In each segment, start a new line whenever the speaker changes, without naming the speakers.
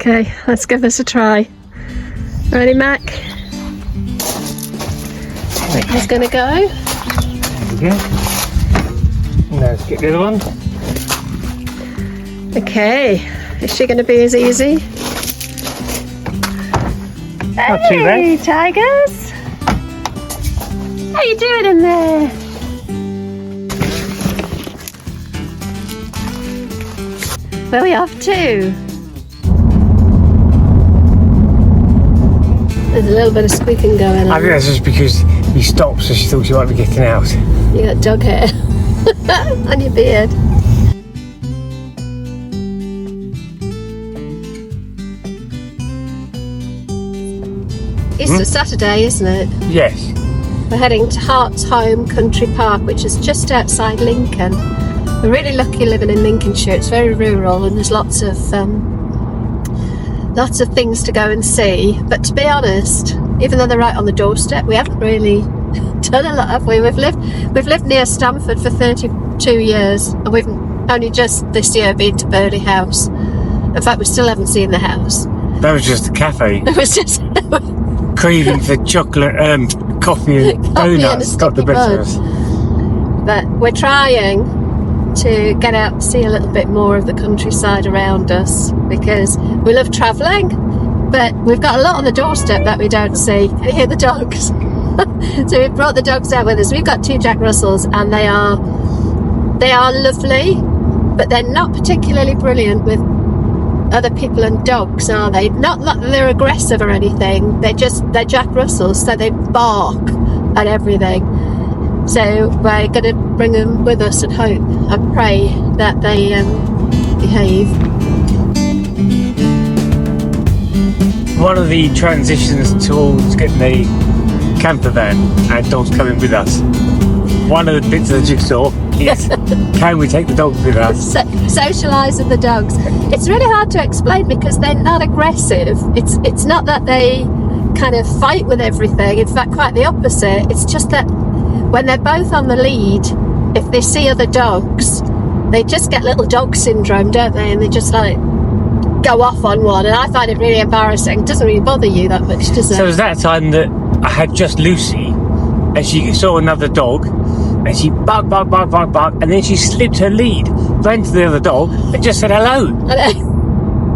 Okay, let's give this a try. Ready, Mac? He's gonna go.
There we go. Now let's get the other one.
Okay, is she gonna be as easy?
Not too bad.
Hey, tigers! How you doing in there? Where are we off to? There's a little bit of squeaking going on.
I think that's just because he stopped, so she thought she might be getting out.
You got dog hair on your beard. It's a Saturday, isn't it?
Yes.
We're heading to Hartsholme Country Park, which is just outside Lincoln. We're really lucky living in Lincolnshire. It's very rural and there's lots of things to go and see. But to be honest, even though they're right on the doorstep, we haven't really done a lot, have we? We've lived near Stamford for 32 years, and we've only just this year been to Birdie House. In fact, we still haven't seen the house.
That was just a cafe.
It was just
Craving for chocolate, coffee and donuts got the better of us.
But we're trying to get out and see a little bit more of the countryside around us, because we love travelling, but we've got a lot on the doorstep that we don't see. You hear the dogs. So we've brought the dogs out with us. We've got 2 Jack Russells, and they are lovely, but they're not particularly brilliant with other people and dogs, are they? Not that they're aggressive or anything, they're Jack Russells, so they bark at everything. So we're going to bring them with us and hope and pray that they behave.
One of the transitions towards getting a campervan and dogs coming with us. One of the bits of the jigsaw is, can we take the dogs with us?
Socialise with the dogs. It's really hard to explain because they're not aggressive. It's not that they kind of fight with everything. In fact, quite the opposite. It's just that when they're both on the lead, if they see other dogs, they just get little dog syndrome, don't they? And they just like go off on one. And I find it really embarrassing. It doesn't really bother you that much, does it?
So it was that time that I had just Lucy, and she saw another dog, and she barked, and then she slipped her lead, ran to the other dog, and just said hello.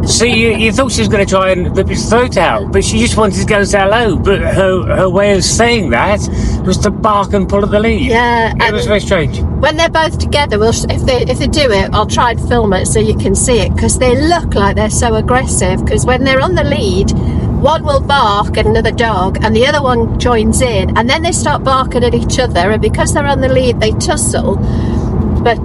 So you thought she was going to try and rip his throat out, but she just wanted to go and say hello. But her way of saying that was to bark and pull at the lead.
Yeah,
it was very strange.
When they're both together, if they do it, I'll try and film it so you can see it, because they look like they're so aggressive. Because when they're on the lead, one will bark at another dog and the other one joins in, and then they start barking at each other, and because they're on the lead they tussle. But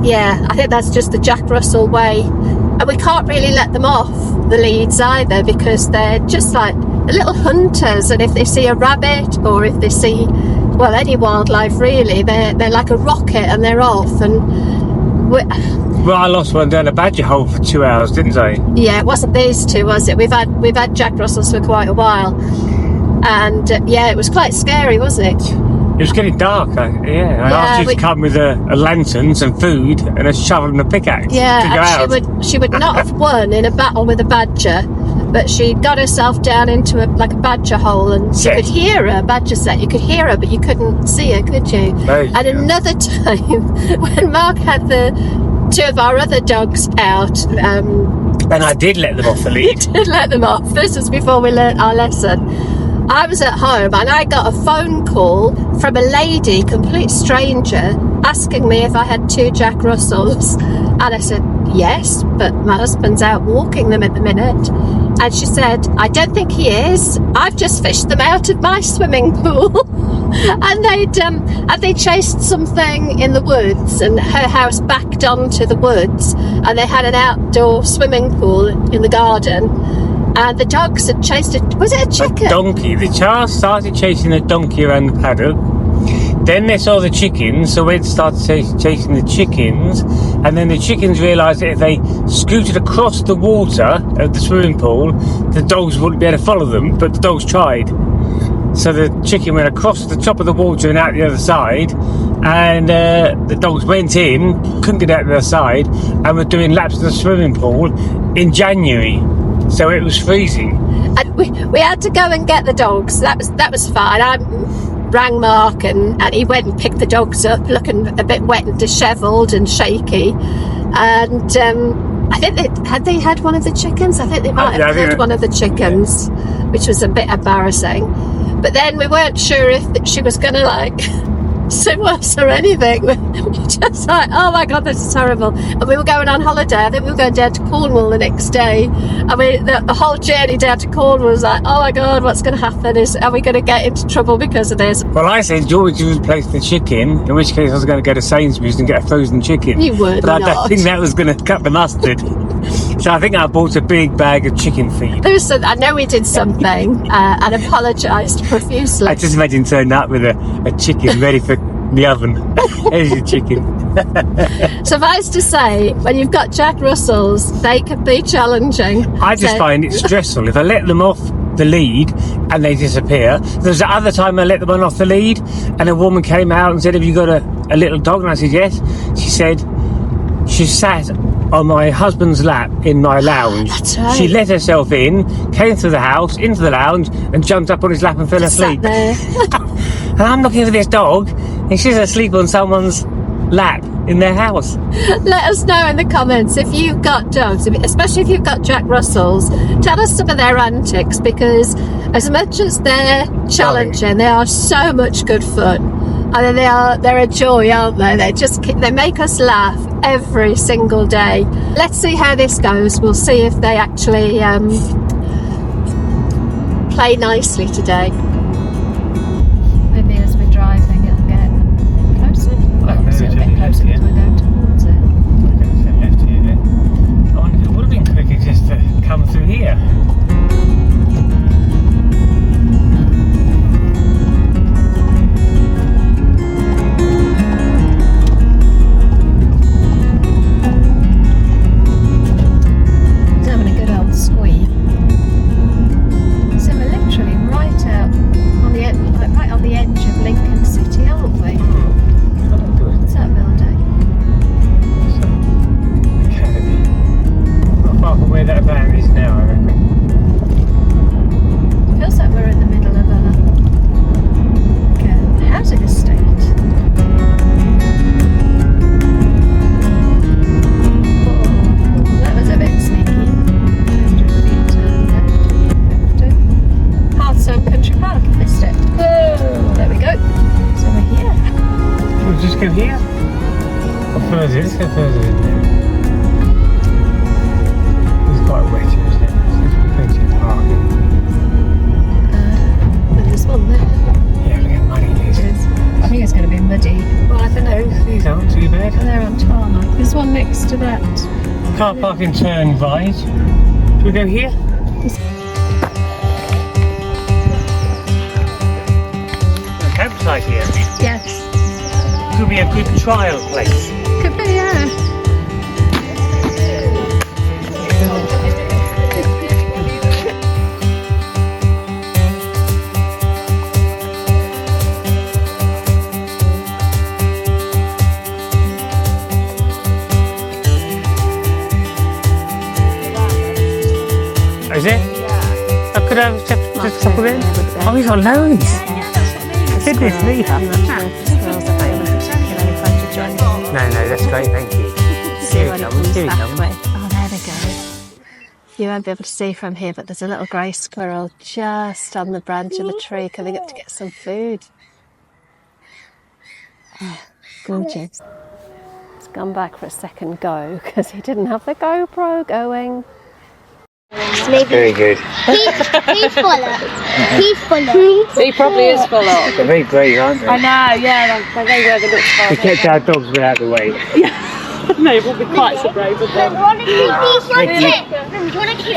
yeah, I think that's just the Jack Russell way, and we can't really let them off the leads either, because they're just like little hunters, and if they see a rabbit or if they see, well, any wildlife really, they're like a rocket and they're off. And
well, I lost one down a badger hole for 2 hours, didn't I?
Yeah, it wasn't these two, was it? We've had Jack Russells for quite a while, and yeah, it was quite scary, wasn't it?
It was getting dark. I asked you to come with a lantern, some food, and a shovel and a pickaxe.
Yeah,
to go
and
out.
she would not have won in a battle with a badger, but she got herself down into a badger hole, and you could hear her. Badger set. You could hear her, but you couldn't see her, could you? And another time, when Mark had the 2 of our other dogs out,
and I did let them off the lead.
You did let them off. This was before we learnt our lesson. I was at home and I got a phone call from a lady, complete stranger, asking me if I had 2 Jack Russells, and I said yes, but my husband's out walking them at the minute. And she said, I don't think he is, I've just fished them out of my swimming pool. And they chased something in the woods, and her house backed onto the woods, and they had an outdoor swimming pool in the garden, and the dogs had chased it. Was it a chicken?
A donkey. The child started chasing a donkey around the paddock. Then they saw the chickens, so they started chasing the chickens, and then the chickens realised that if they scooted across the water of the swimming pool, the dogs wouldn't be able to follow them, but the dogs tried. So the chicken went across the top of the water and out the other side, and the dogs went in, couldn't get out the other side, and were doing laps of the swimming pool in January, so it was freezing.
And we had to go and get the dogs. That was fine. I rang Mark and he went and picked the dogs up, looking a bit wet and dishevelled and shaky. And I think they had one of the chickens. I think they might have had one of the chickens, which was a bit embarrassing. But then we weren't sure if she was going to like sue us or anything. We were just like, oh my god, this is terrible. And we were going on holiday. I think we were going down to Cornwall the next day. I mean, the whole journey down to Cornwall was like, oh my god, what's going to happen? Are we going to get into trouble because of this?
Well, I said, George, you replace the chicken, in which case I was going to go to Sainsbury's and get a frozen chicken.
You would
but
not.
I don't think that was going to cut the mustard. So I think I bought a big bag of chicken feed.
I know we did something and apologised profusely.
I just imagine turning up with a chicken ready for the oven. There's your chicken.
Suffice to say, when you've got Jack Russells, they can be challenging.
I just find it stressful. If I let them off the lead and they disappear. There's the other time I let them off the lead and a woman came out and said, have you got a little dog? And I said, yes. She said, she sat on my husband's lap in my lounge.
That's right.
She let herself in, came through the house, into the lounge, and jumped up on his lap and fell asleep.
Sat there.
And I'm looking for this dog, and she's asleep on someone's lap in their house.
Let us know in the comments if you've got dogs, especially if you've got Jack Russells. Tell us some of their antics, because as much as they're challenging, they are so much good fun. And they're a joy, aren't they? They make us laugh every single day. Let's see how this goes. We'll see if they actually play nicely today. Maybe as we're driving it'll get closer. Well, it's a little bit closer because we're going towards it.
We're going to left here then. I wonder if it would have been quicker just to come through here. Just go here? Or further? Let's go further in there. It's quite wet here, isn't it? There's plenty of parking.
There's one there.
Yeah, look how muddy it is.
I think it's going to be muddy.
Well, I don't know. These aren't too bad.
They're on tarmac. There's one next to that.
Car park and turn right. Should we go here? A campsite here.
Yes.
Could be a good trial place.
Could be, yeah.
Is it? Yeah. I could have just a couple of them. Oh, he's got loads. Goodness me. No, that's great, thank you. Here he comes.
Oh, there they go. You won't be able to see from here, but there's a little grey squirrel just on the branch of the tree coming up to get some food. Oh, gorgeous. He's gone back for a second go because he didn't have the GoPro going.
Very good.
He's full of.
He probably is full of.
They're very brave, aren't they?
I know, yeah, they wear the looks far.
We kept our dogs without the way.
Yeah, they will be quite so brave of them.
Do you want to keep these ones? Do you want to keep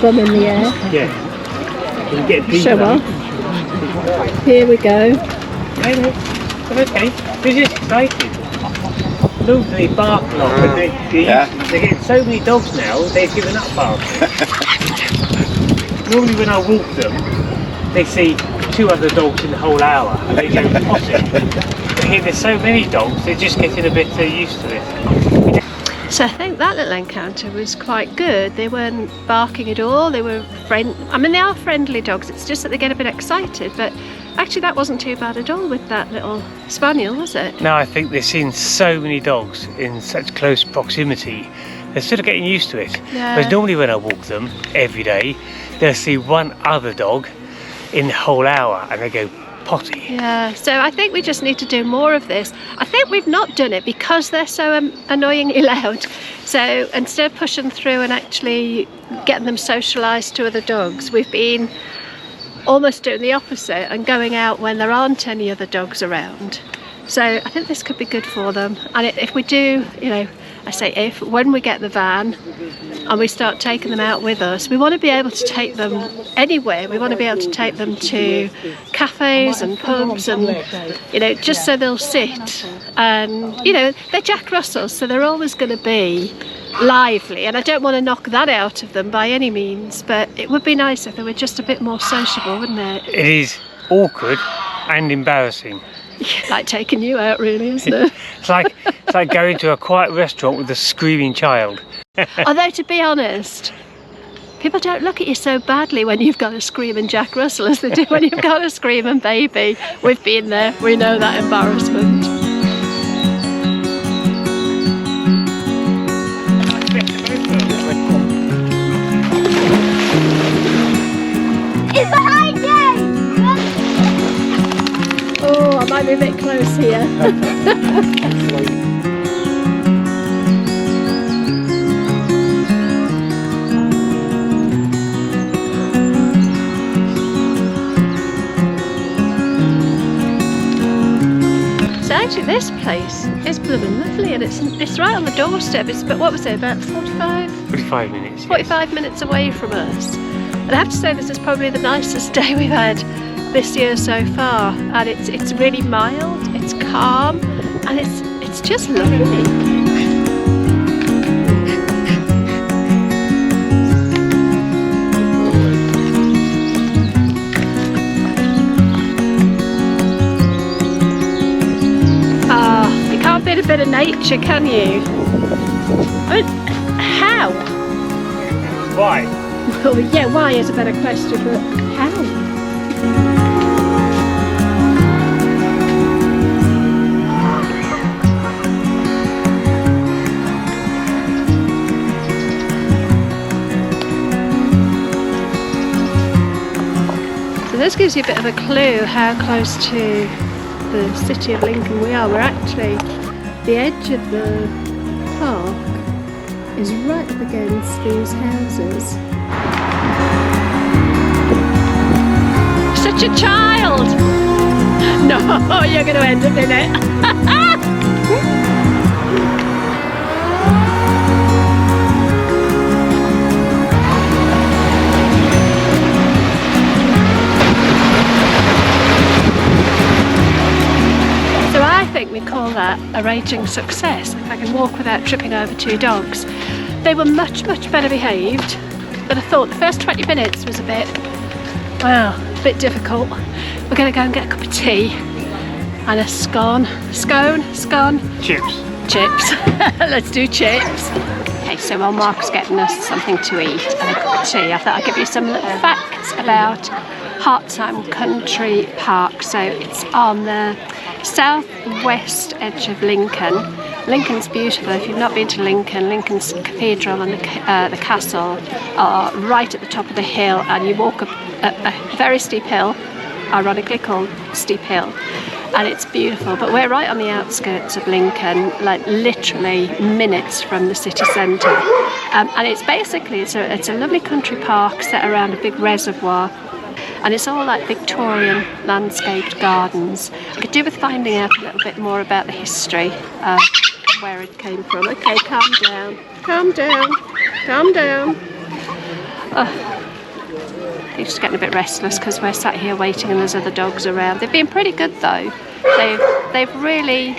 thumb in the air.
Yeah. You can get deeper.
Show off. Here we go.
Okay. This is exciting. Look, they bark a lot, but they're getting so many dogs now, they've given up barking. Normally when I walk them, they see 2 other dogs in the whole hour, and they go potty. But here there's so many dogs, they're just getting a bit used to it.
So I think that little encounter was quite good. They weren't barking at all. They were they are friendly dogs. It's just that they get a bit excited. But actually, that wasn't too bad at all with that little spaniel, was it?
No, I think they've seen so many dogs in such close proximity. They're sort of getting used to it.
Yeah.
Whereas normally when I walk them every day, they'll see 1 other dog in the whole hour, and they go potty.
Yeah, so I think we just need to do more of this. I think we've not done it because they're so annoyingly loud. So instead of pushing through and actually getting them socialised to other dogs, we've been almost doing the opposite and going out when there aren't any other dogs around. So I think this could be good for them. And if we do, you know, I say when we get the van and we start taking them out with us, we want to be able to take them anywhere. We want to be able to take them to cafes and pubs and, you know, just so they'll sit. And, you know, they're Jack Russells, so they're always going to be lively. And I don't want to knock that out of them by any means, but it would be nice if they were just a bit more sociable, wouldn't it?
It is awkward and embarrassing.
Like taking you out, really, isn't it?
It's like going to a quiet restaurant with a screaming child.
Although, to be honest, people don't look at you so badly when you've got a screaming Jack Russell as they do when you've got a screaming baby. We've been there, we know that embarrassment.
It's behind you!
Oh, I might be a bit close here. So actually this place is blooming lovely, and it's right on the doorstep. But what was it, about
45 minutes.
45 minutes away from us. And I have to say this is probably the nicest day we've had this year so far, and it's really mild, it's calm, and it's just lovely. You can't beat a bit of nature, can you? But how?
Why?
Well, yeah, why is a better question, but how? So this gives you a bit of a clue how close to the city of Lincoln we are. We're actually, the edge of the park is right up against these houses. Such a child! No, you're going to end up in it. So I think we call that a raging success. If I can walk without tripping over 2 dogs. They were much, much better behaved than I thought. The first 20 minutes was a bit, well, a bit difficult. We're going to go and get a cup of tea and a scone.
Chips.
Let's do chips. Okay, so while Mark's getting us something to eat and a cup of tea, I thought I'd give you some little facts about Hartsholme Country Park. So it's on the southwest edge of Lincoln. Lincoln's beautiful. If you've not been to Lincoln, Lincoln's cathedral and the castle are right at the top of the hill, and you walk up a very steep hill, ironically called Steep Hill, and it's beautiful. But we're right on the outskirts of Lincoln, like literally minutes from the city centre, and it's basically it's a lovely country park set around a big reservoir. And it's all like Victorian landscaped gardens. I could do with finding out a little bit more about the history of where it came from. Okay, calm down. He's just getting a bit restless because we're sat here waiting and there's other dogs around. They've been pretty good though. They've really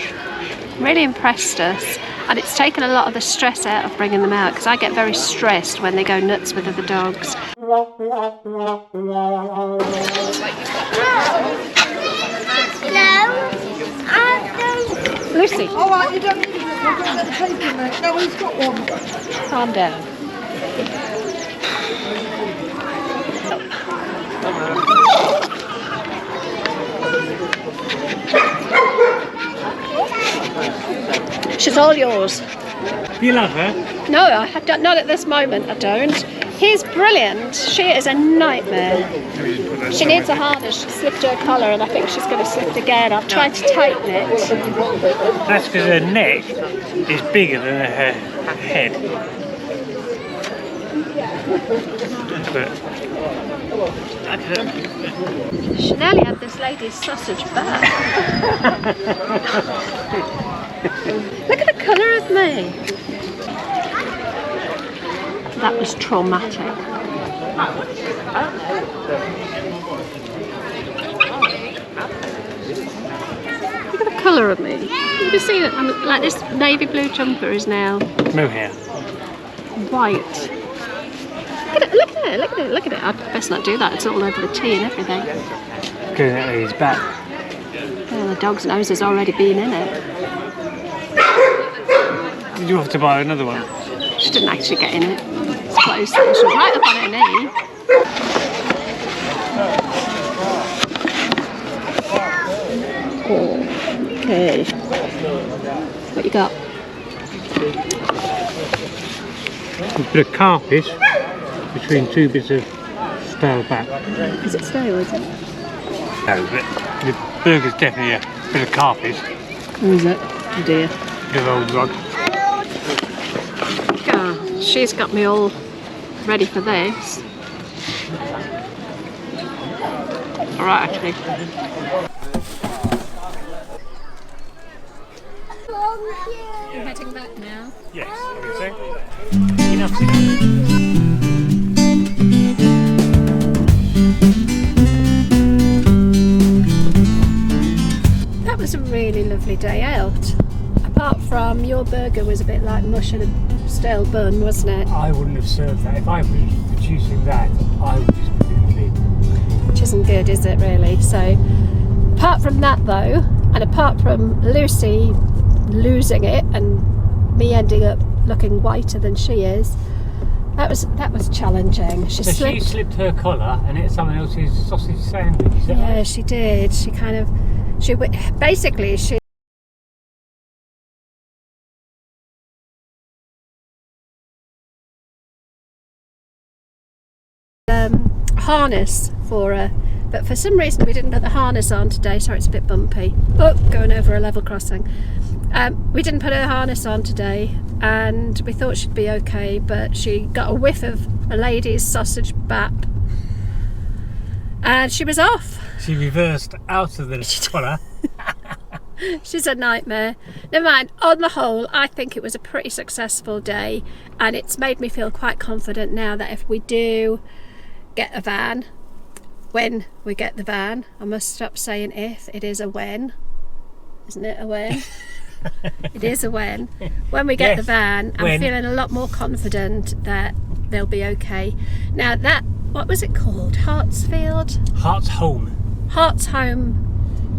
impressed us, and it's taken a lot of the stress out of bringing them out because I get very stressed when they go nuts with other dogs. Lucy.
All right, you don't need it. We're going to take him, mate. No, he's got one.
Calm down. She's all yours.
You love her?
No, I don't, not at this moment, I don't. He's brilliant. She is a nightmare. She needs a harness. She slipped her collar and I think she's going to slip again. I've tried to tighten it.
That's because her neck is bigger than her head. But
She nearly had this lady's sausage back. Look at the colour of me. That was traumatic. Look at the colour of me. You can see that I'm like this navy blue jumper is now
mohair.
white. Look at it, look at it, look at it. I'd best not do that, it's all over the tea and everything.
Going at his back.
Well, the dog's nose has already been in it.
Did you have to buy another one?
She didn't actually get in it. It's close. She was right up on her knee. Oh, okay. What you got?
A bit of carpet between two bits of stale back.
Is it stale, is it?
No, but the burger's definitely a bit of carpet.
Or is it? Oh dear.
Bit of old rug.
Oh, she's got me all ready for this. Alright, actually. You're heading back now?
Yes, I think so. Enough to go.
That was a really lovely day out. Apart from your burger was a bit like mush and a stale bun, wasn't it?
I wouldn't have served that. If I was producing that, I would just put it in the bin.
Which isn't good, is it really? So, apart from that though, and apart from Lucy losing it and me ending up looking whiter than she is, that was challenging. She
slipped her collar and ate someone else's sausage sandwich. Is that
yeah,
right?
she did. She basically harness for her, but for some reason we didn't put the harness on today. Sorry, it's a bit bumpy. Oh, going over a level crossing. We didn't put her harness on today and we thought she'd be okay, but she got a whiff of a lady's sausage bap and she was off.
She reversed out of the collar.
She's a nightmare. Never mind, on the whole I think it was a pretty successful day, and it's made me feel quite confident now that if we do get a van, when we get the van, I must stop saying if, it is a when, isn't it? A when. It is a when we get the van, I'm feeling a lot more confident that they'll be okay. Now that, what was it called? Hartsholme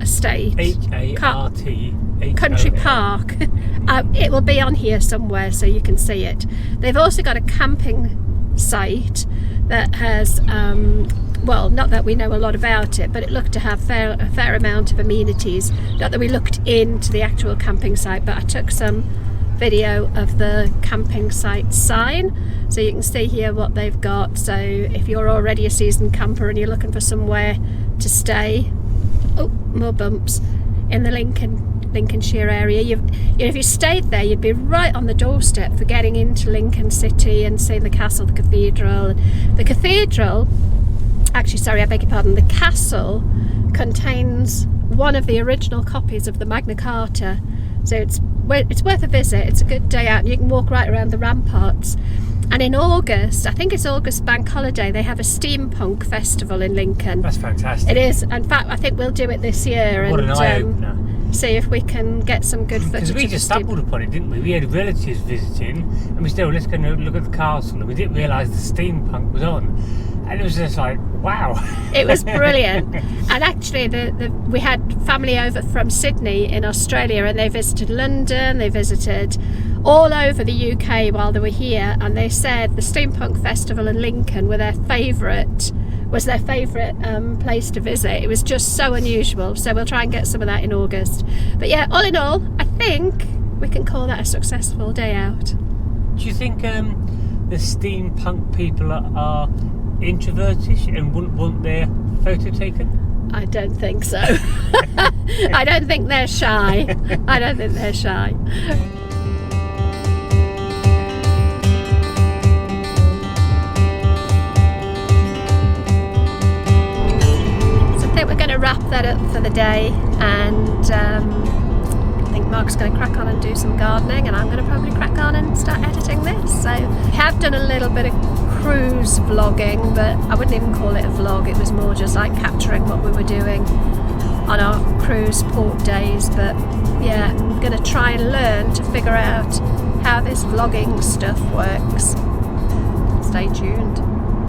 Estate,
H-A-R-T-H-O-M.
Country Park. It will be on here somewhere so you can see it. They've also got a camping site that has well, not that we know a lot about it, but it looked to have a fair amount of amenities. Not that we looked into the actual camping site, but I took some video of the camping site sign so you can see here what they've got. So if you're already a seasoned camper and you're looking for somewhere to stay, oh, more bumps, in the Lincolnshire area, if you stayed there you'd be right on the doorstep for getting into Lincoln City and seeing the castle, the cathedral. The cathedral, actually sorry, I beg your pardon, the castle contains one of the original copies of the Magna Carta, so it's it's worth a visit. It's a good day out and you can walk right around the ramparts. And in August, I think it's August bank holiday, they have a steampunk festival in Lincoln.
That's fantastic.
It is. In fact, I think we'll do it this year.
What
and
an eye-opener.
see if we can get some good footage.
Because we just stumbled upon it, didn't we? We had relatives visiting and we said, let's go and look at the castle, and we didn't realise the steampunk was on. And it was just like, wow.
It was brilliant. And actually we had family over from Sydney in Australia, and they visited London, they visited all over the UK while they were here, and they said the Steampunk Festival in Lincoln was their favourite place to visit. It was just so unusual, so we'll try and get some of that in August. But yeah, all in all, I think we can call that a successful day out.
Do you think the steampunk people are introvertish and wouldn't want their photo taken?
I don't think so. I don't think they're shy. I don't think they're shy. So I think we're going to wrap that up for the day, and I think Mark's going to crack on and do some gardening, and I'm going to probably crack on and start editing this. So we have done a little bit of cruise vlogging, but I wouldn't even call it a vlog. It was more just like capturing what we were doing on our cruise port days. But yeah, I'm going to try and learn to figure out how this vlogging stuff works. Stay tuned.